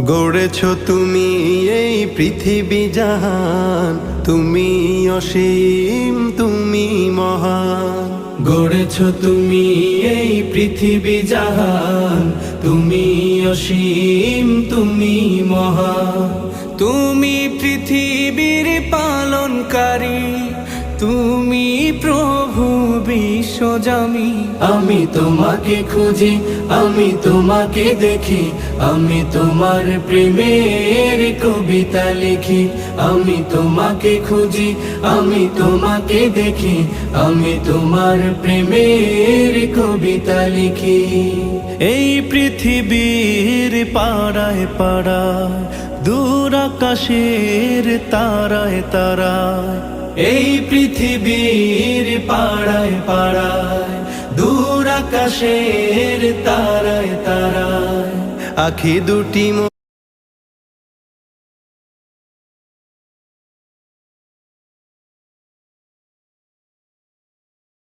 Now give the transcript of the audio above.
গড়েছ তুমি এই পৃথিবী জাহান, তুমি অসীম তুমি মহান। গড়েছ তুমি এই পৃথিবী জাহান, তুমি অসীম তুমি মহান। তুমি পৃথিবীর পালনকারী, তুমি প্রভু বিশ্বজামি। আমি তোমাকে খুঁজি, আমি তোমাকে দেখি, আমি তোমার প্রেমের কবিতা লিখি। আমি তোমাকে খুঁজি, আমি তোমাকে দেখি, আমি তোমার প্রেমের কবিতা লিখি। এই পৃথিবীর পাড়ায় পাড়ায়, দূর আকাশের তারায় তারায়, এই পৃথিবীর পাড়ায় পাড়ায়, দূর আকাশের তারায় তারায়, আখি দুটি